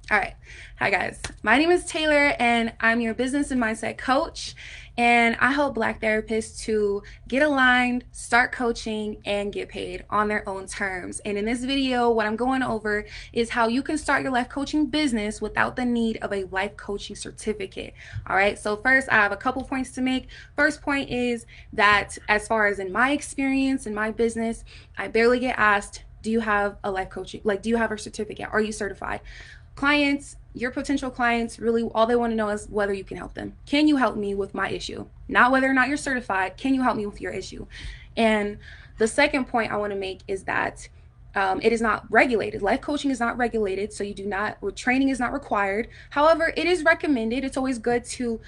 All right. Hi, guys. My name is Taylor, and I'm your business and mindset coach. And I help Black therapists to get aligned, start coaching, and get paid on their own terms. And in this video, what I'm going over is how you can start your life coaching business without the need of a life coaching certificate. All right. So, first, I have a couple points to make. First point is that, as far as in my experience in my business, I barely get asked, do you have a life coaching, like, do you have a certificate? Are you certified? Clients, your potential clients, really all they want to know is whether you can help them. Can you help me with my issue? Not whether or not you're certified. Can you help me with your issue? And the second point I want to make is that it is not regulated. Life coaching is not regulated, so you do not, training is not required. However, it is recommended. It's always good to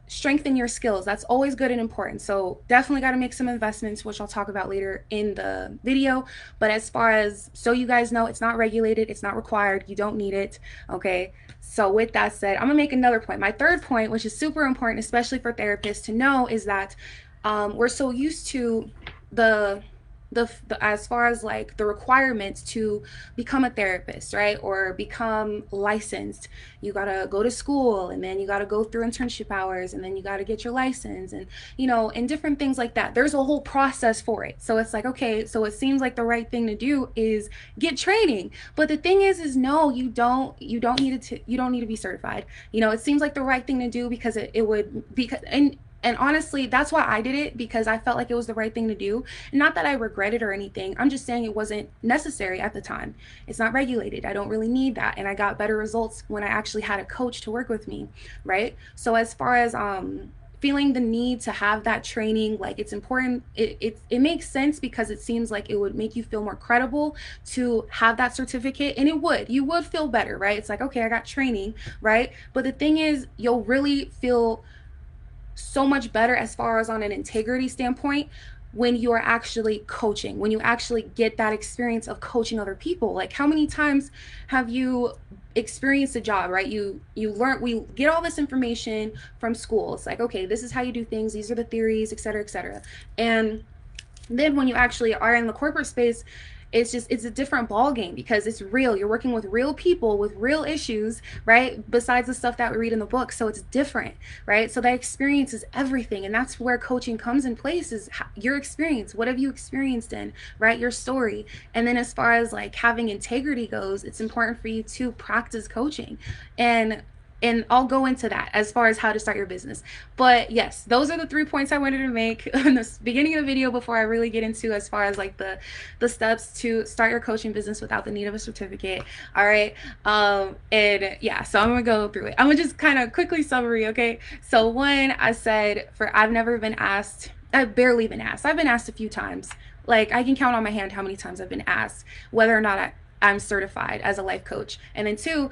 strengthen your skills. That's always good and important. So definitely got to make some investments, which I'll talk about later in the video. But as far as, so you guys know, it's not regulated, it's not required, you don't need it. Okay. So with that said, I'm gonna make another point. My third point, which is super important, especially for therapists to know, is that we're so used to the as far as like the requirements to become a therapist, right, or become licensed. You gotta go to school, and then you gotta go through internship hours, and then you gotta get your license, and and different things like that. There's a whole process for it. So it's like, okay, so it seems like the right thing to do is get training, but the thing is no, you don't need to be certified. It seems like the right thing to do because it would, because and honestly, that's why I did it, because I felt like it was the right thing to do. Not that I regret it or anything. I'm just saying it wasn't necessary at the time. It's not regulated. I don't really need that. And I got better results when I actually had a coach to work with me, right? So as far as feeling the need to have that training, like, it's important, it makes sense, because it seems like it would make you feel more credible to have that certificate. And you would feel better, right? It's like, okay, I got training, right? But the thing is, you'll really feel so much better as far as on an integrity standpoint when you're actually coaching, when you actually get that experience of coaching other people. Like, how many times have you experienced a job, right? We get all this information from school. It's like, okay, this is how you do things, these are the theories, etc., etc. And then when you actually are in the corporate space, it's a different ball game, because it's real. You're working with real people with real issues, right? Besides the stuff that we read in the book. So it's different, right? So that experience is everything. And that's where coaching comes in place, is your experience. What have you experienced in, right? Your story. And then as far as like having integrity goes, it's important for you to practice coaching. And I'll go into that as far as how to start your business. But yes, those are the 3 points I wanted to make in the beginning of the video before I really get into as far as like the steps to start your coaching business without the need of a certificate. All right. And yeah, so I'm gonna go through it. I'm gonna just kind of quickly summary. Okay. So one, I said, I've never been asked. I've barely been asked. I've been asked a few times. Like, I can count on my hand how many times I've been asked whether or not I'm certified as a life coach. And then two,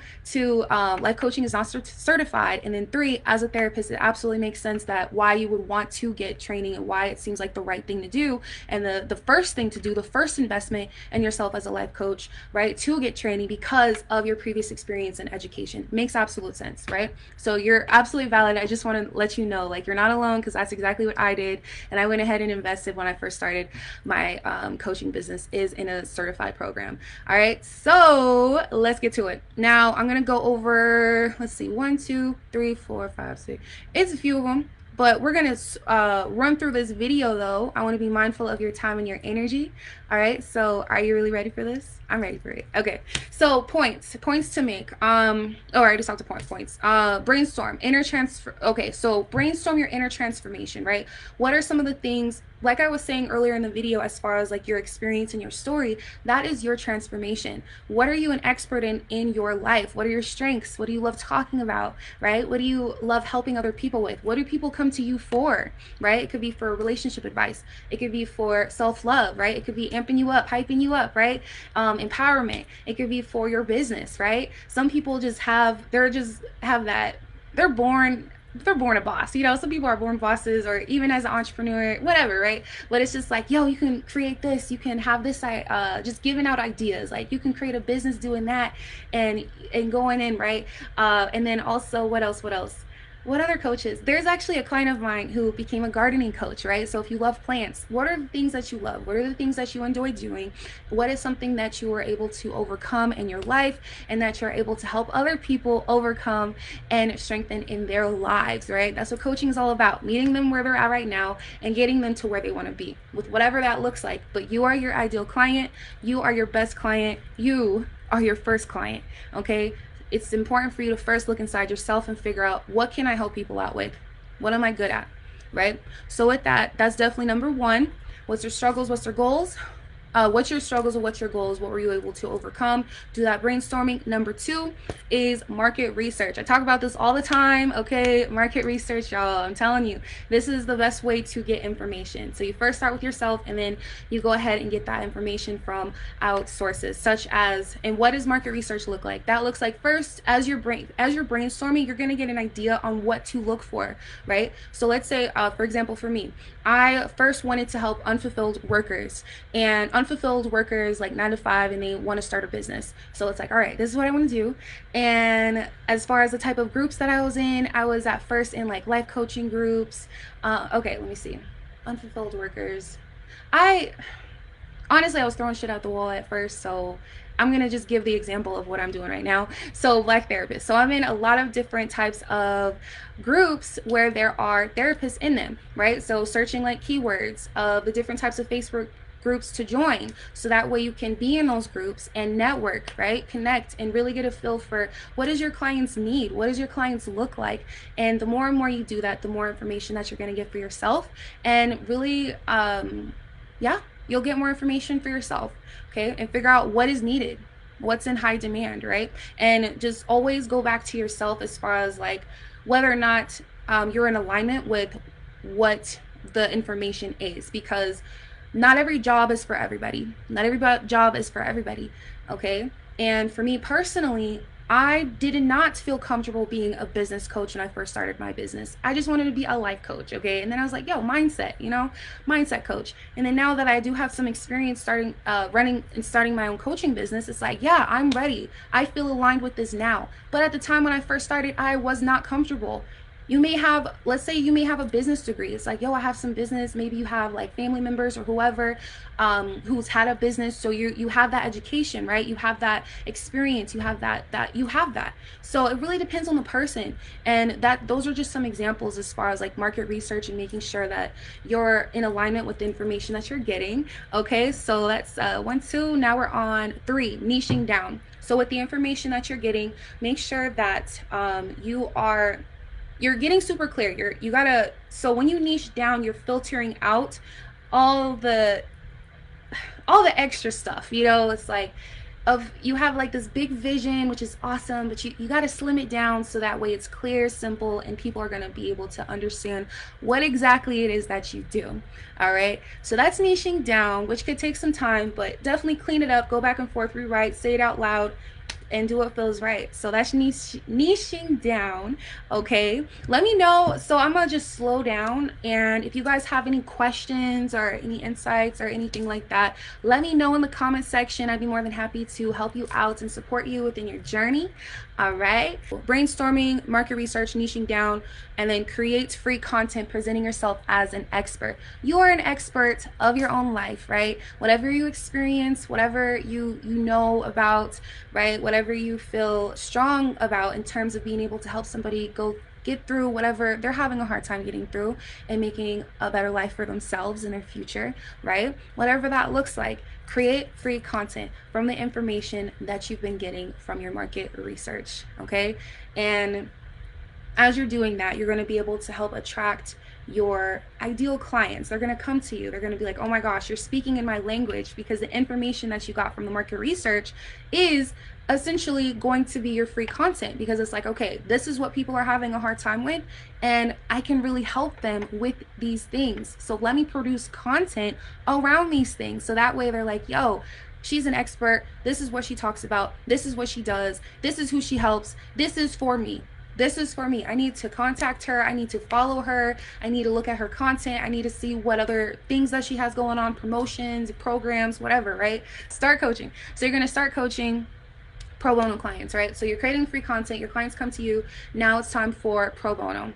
life coaching is not certified. And then three, as a therapist, it absolutely makes sense that why you would want to get training and why it seems like the right thing to do. And the first thing to do, the first investment in yourself as a life coach, right, to get training because of your previous experience and education, makes absolute sense, right? So you're absolutely valid. I just want to let you know, like, you're not alone, because that's exactly what I did. And I went ahead and invested when I first started my coaching business, is in a certified program. All right. So let's get to it. Now I'm gonna go over, let's see, 1, 2, 3, 4, 5, 6. It's a few of them, but we're gonna run through this video though. I want to be mindful of your time and your energy. All right. So are you really ready for this? I'm ready for it. Okay. So points to make. Oh, I already talked to points. Brainstorm, inner transfer. Okay. So brainstorm your inner transformation, right? What are some of the things, like I was saying earlier in the video, as far as like your experience and your story, that is your transformation. What are you an expert in your life? What are your strengths? What do you love talking about, right? What do you love helping other people with? What do people come to you for, right? It could be for relationship advice. It could be for self-love, right? It could be amping you up, hyping you up, right? Empowerment. It could be for your business, right? Some people just have that, they're born a boss. Some people are born bosses, or even as an entrepreneur, whatever, right? But it's just like, yo, you can create this, you can have this, just giving out ideas, like you can create a business doing that, and going in, right? And then also, what else? What other coaches? There's actually a client of mine who became a gardening coach, right? So if you love plants, what are the things that you love? What are the things that you enjoy doing? What is something that you were able to overcome in your life and that you're able to help other people overcome and strengthen in their lives, right? That's what coaching is all about, meeting them where they're at right now and getting them to where they want to be with whatever that looks like. But you are your ideal client. You are your best client. You are your first client, okay? It's important for you to first look inside yourself and figure out, what can I help people out with? What am I good at, right? So with that, that's definitely number one. What's your struggles? What's your goals? What's your struggles or what's your goals? What were you able to overcome? Do that brainstorming. Number two is market research. I talk about this all the time, okay? Market research, y'all. I'm telling you, this is the best way to get information. So you first start with yourself, and then you go ahead and get that information from out sources, such as, and what does market research look like? That looks like, first, as you're brainstorming, you're gonna get an idea on what to look for, right? So let's say, for example, for me, I first wanted to help unfulfilled workers, and unfulfilled workers like 9 to 5, and they want to start a business. So it's like, all right, this is what I want to do. And as far as the type of groups that I was in, I was at first in like life coaching groups. Okay, let me see. Unfulfilled workers. Honestly, I was throwing shit out the wall at first, so I'm gonna just give the example of what I'm doing right now. So Black therapists. So I'm in a lot of different types of groups where there are therapists in them, right? So searching like keywords of the different types of Facebook groups to join, so that way you can be in those groups and network, right? Connect and really get a feel for, what does your clients need? What does your clients look like? And the more and more you do that, the more information that you're gonna get for yourself, and really, yeah, you'll get more information for yourself, okay? And figure out what is needed, what's in high demand, right? And just always go back to yourself as far as like whether or not you're in alignment with what the information is, because not every job is for everybody. Not every job is for everybody, okay? And for me personally, I did not feel comfortable being a business coach when I first started my business. I just wanted to be a life coach, okay? And then I was like, yo, mindset, mindset coach. And then now that I do have some experience running and starting my own coaching business, it's like, yeah, I'm ready. I feel aligned with this now. But at the time when I first started, I was not comfortable. You may have, let's say you may have a business degree. It's like, yo, I have some business. Maybe you have like family members or whoever who's had a business. So you have that education, right? You have that experience. You have that. So it really depends on the person. And those are just some examples as far as like market research and making sure that you're in alignment with the information that you're getting. Okay, so that's 1, 2. Now we're on 3, niching down. So with the information that you're getting, make sure that you're getting super clear. So when you niche down, you're filtering out all the extra stuff, it's like, you have like this big vision, which is awesome, but you got to slim it down so that way it's clear, simple, and people are going to be able to understand what exactly it is that you do. All right, so that's niching down, which could take some time, but definitely clean it up, go back and forth, rewrite, say it out loud, and do what feels right. So that's niching down. Okay, let me know. So I'm gonna just slow down, and if you guys have any questions or any insights or anything like that, let me know in the comment section. I'd be more than happy to help you out and support you within your journey. All right, brainstorming, market research, niching down, and then create free content, presenting yourself as an expert. You are an expert of your own life, right? Whatever you experience, whatever you know about, right? Whatever you feel strong about in terms of being able to help somebody get through whatever they're having a hard time getting through and making a better life for themselves in their future, right? Whatever that looks like, create free content from the information that you've been getting from your market research, okay? And as you're doing that, you're going to be able to help attract your ideal clients. They're going to come to you. They're going to be like, oh my gosh, you're speaking in my language, because the information that you got from the market research is essentially going to be your free content, because it's like, okay, this is what people are having a hard time with, and I can really help them with these things. So let me produce content around these things. So that way they're like, yo, she's an expert. This is what she talks about. This is what she does. This is who she helps. This is for me. This is for me. I need to contact her. I need to follow her. I need to look at her content. I need to see what other things that she has going on, promotions, programs, whatever, right? Start coaching. So you're going to start coaching, pro bono clients, right? So you're creating free content, your clients come to you, now it's time for pro bono.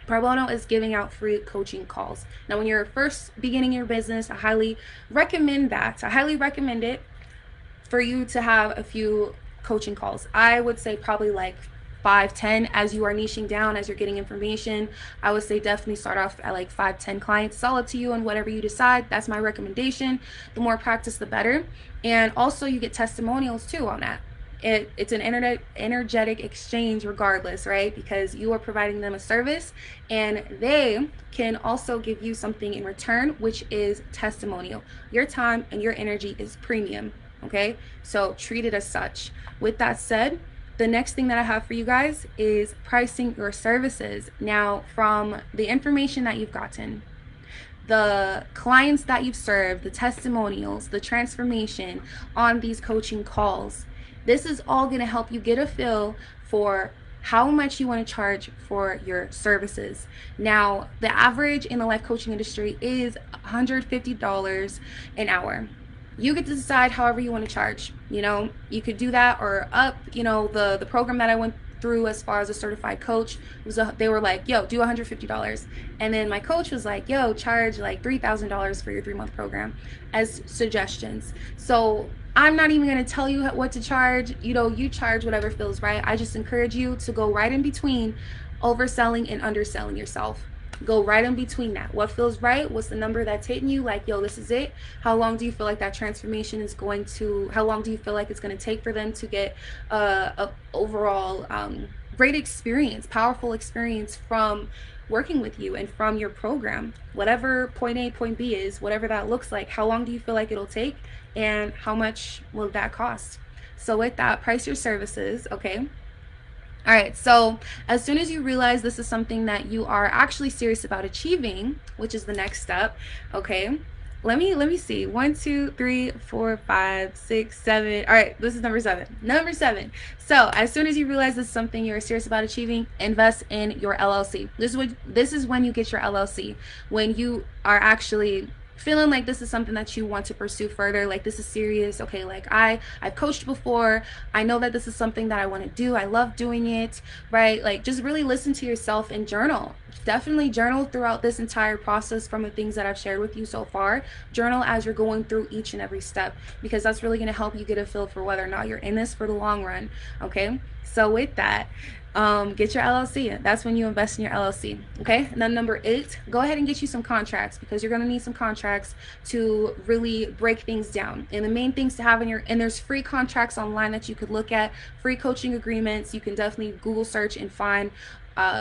Pro bono is giving out free coaching calls. Now, when you're first beginning your business, I highly recommend that. I highly recommend it for you to have a few coaching calls. I would say probably like 5-10 as you are niching down, as you're getting information. I would say definitely start off at like 5-10 clients. It's all up to you and whatever you decide. That's my recommendation. The more practice, the better. And also you get testimonials too on that. It's an energetic exchange regardless, right? Because you are providing them a service and they can also give you something in return, which is testimonial. Your time and your energy is premium, okay? So treat it as such. With that said, the next thing that I have for you guys is pricing your services. Now, from the information that you've gotten, the clients that you've served, the testimonials, the transformation on these coaching calls, this is all going to help you get a feel for how much you want to charge for your services. Now, the average in the life coaching industry is $150 an hour. You get to decide however you want to charge. You know, you could do that or up. You know, the program that I went through as far as a certified coach was they were like, yo, do $150. And then my coach was like, yo, charge like $3,000 for your 3-month program as suggestions. So I'm not even going to tell you what to charge. You know, you charge whatever feels right. I just encourage you to go right in between overselling and underselling yourself. Go right in between that. What feels right? What's the number that's hitting you? Like, yo, this is it. How long do you feel like that transformation is going to, how long do you feel like it's going to take for them to get a overall great experience, powerful experience from working with you and from your program? Whatever point A, point B is, whatever that looks like, how long do you feel like it'll take and how much will that cost? So with that, price your services, okay? All right, so as soon as you realize this is something that you are actually serious about achieving, which is the next step, okay, let me see. 1, 2, 3, 4, 5, 6, 7. All right, this is number 7. Number 7. So as soon as you realize this is something you're serious about achieving, invest in your LLC. This is when you get your LLC, when you are actually feeling like this is something that you want to pursue further, like this is serious. Okay, like I've coached before, I know that this is something that I want to do, I love doing it, right? Like just really listen to yourself and journal. Definitely journal throughout this entire process. From the things that I've shared with you so far, journal as you're going through each and every step, because that's really going to help you get a feel for whether or not you're in this for the long run. Okay, so with that, get your LLC. That's when you invest in your LLC. Okay, and then number 8, go ahead and get you some contracts, because you're going to need some contracts to really break things down. And the main things to have in your, and there's free contracts online that you could look at, free coaching agreements. You can definitely Google search and find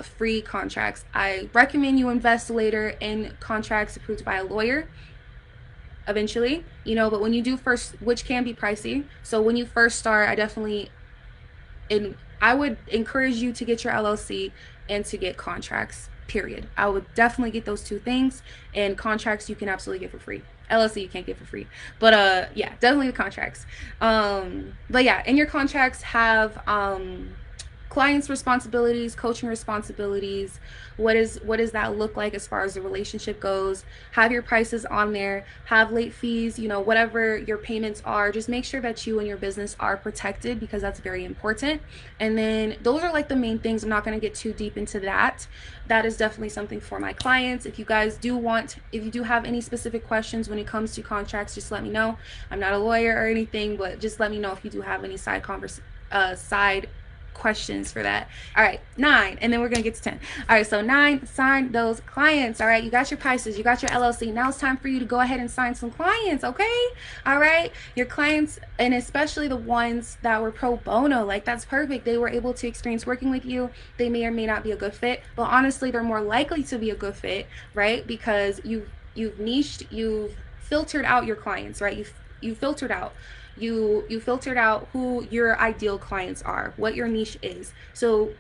free contracts. I recommend you invest later in contracts approved by a lawyer eventually, you know, but when you do first, which can be pricey, so when you first start, I would encourage you to get your LLC and to get contracts, period. I would definitely get those 2 things, and contracts you can absolutely get for free. LLC you can't get for free, but yeah, definitely the contracts. But yeah, in your contracts have clients' responsibilities, coaching responsibilities. What does that look like as far as the relationship goes? Have your prices on there, have late fees, you know, whatever your payments are, just make sure that you and your business are protected, because that's very important. And then those are like the main things. I'm not going to get too deep into that. That is definitely something for my clients. If you guys if you do have any specific questions when it comes to contracts, just let me know. I'm not a lawyer or anything, but just let me know if you do have any side questions for that. All right, 9, and then we're gonna get to 10. All right, so 9, sign those clients. All right, you got your prices, you got your LLC. Now it's time for you to go ahead and sign some clients. Okay, all right, your clients, and especially the ones that were pro bono, like that's perfect. They were able to experience working with you. They may or may not be a good fit, but honestly they're more likely to be a good fit, right? Because you've niched, you've filtered out your clients, right? You filtered out who your ideal clients are, what your niche is. So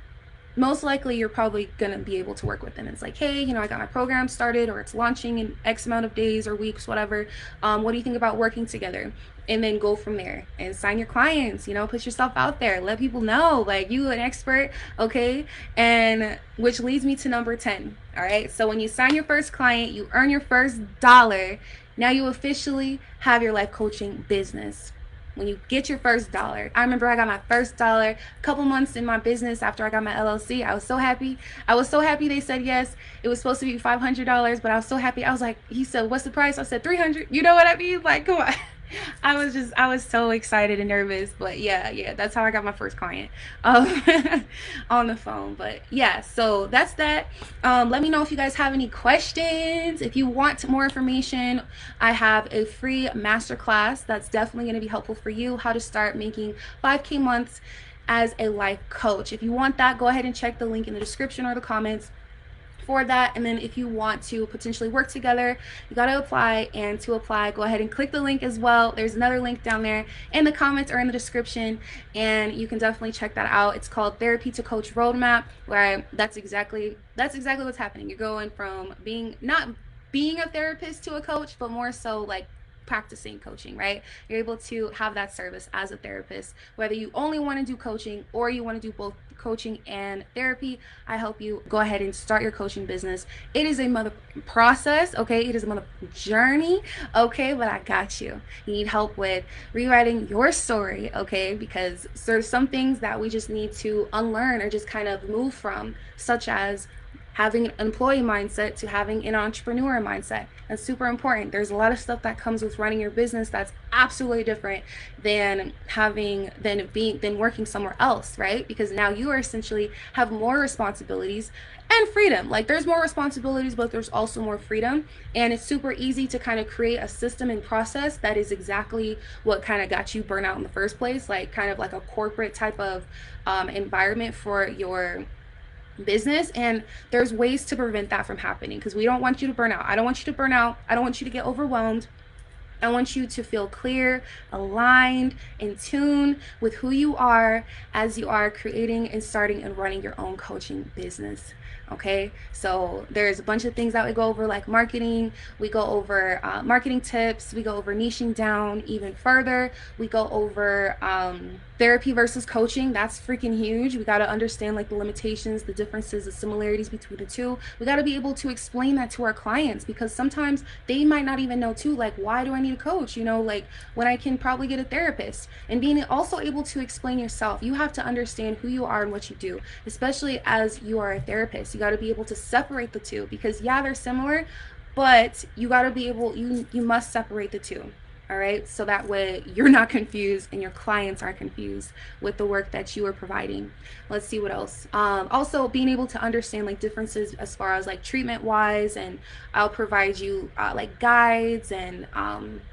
most likely you're probably going to be able to work with them. It's like, hey, you know, I got my program started, or it's launching in X amount of days or weeks, whatever. What do you think about working together? And then go from there and sign your clients, you know, put yourself out there, let people know like you an expert. Okay, and which leads me to number 10. All right, so when you sign your first client, you earn your first dollar. Now you officially have your life coaching business. when you get your first dollar. I remember I got my first dollar a couple months in my business after I got my LLC. I was so happy. I was so happy they said yes. It was supposed to be $500, but I was so happy. I was like, he said, what's the price? I said 300. You know what I mean? Like, come on. I was so excited and nervous, but yeah, that's how I got my first client, um, on the phone. But yeah, so that's that. Let me know if you guys have any questions. If you want more information, I have a free masterclass that's definitely going to be helpful for you, how to start making 5K months as a life coach. If you want that, go ahead and check the link in the description or the comments for that. And then if you want to potentially work together, you got to apply. And to apply, go ahead and click the link as well. There's another link down there in the comments or in the description, and you can definitely check that out. It's called Therapy to Coach Roadmap, where that's exactly what's happening. You're going from not being a therapist to a coach, but more so like practicing coaching, right? You're able to have that service as a therapist, whether you only want to do coaching or you want to do both coaching and therapy. I help you go ahead and start your coaching business. It is a mother process, okay? It is a mother journey, okay? But I got you. You need help with rewriting your story, okay? Because there's some things that we just need to unlearn or just kind of move from, such as having an employee mindset to having an entrepreneur mindset. That's super important. There's a lot of stuff that comes with running your business that's absolutely different than working somewhere else, right? Because now you are essentially have more responsibilities and freedom. Like, there's more responsibilities, but there's also more freedom. And it's super easy to kind of create a system and process that is exactly what kind of got you burnt out in the first place, like kind of like a corporate type of environment for your business. And there's ways to prevent that from happening, because we don't want you to burn out. I don't want you to burn out. I don't want you to get overwhelmed. I want you to feel clear, aligned, in tune with who you are as you are creating and starting and running your own coaching business. Okay, so there's a bunch of things that we go over, like marketing. We go over marketing tips. We go over niching down even further. We go over therapy versus coaching. That's freaking huge. We got to understand like the limitations, the differences, the similarities between the two. We got to be able to explain that to our clients, because sometimes they might not even know too, like, why do I need a coach? You know, like, when I can probably get a therapist. And being also able to explain yourself, you have to understand who you are and what you do, especially as you are a therapist. You got to be able to separate the two, because yeah, they're similar, but you got to be able, you must separate the two. All right, so that way you're not confused and your clients aren't confused with the work that you are providing. Let's see what else. Also, being able to understand like differences as far as like treatment wise, and I'll provide you like guides and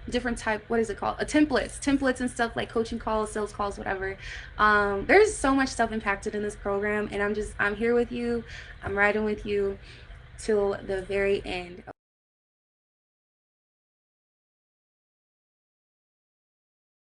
different type, what is it called? Templates and stuff, like coaching calls, sales calls, whatever. There's so much stuff impacted in this program, and I'm here with you. I'm riding with you till the very end.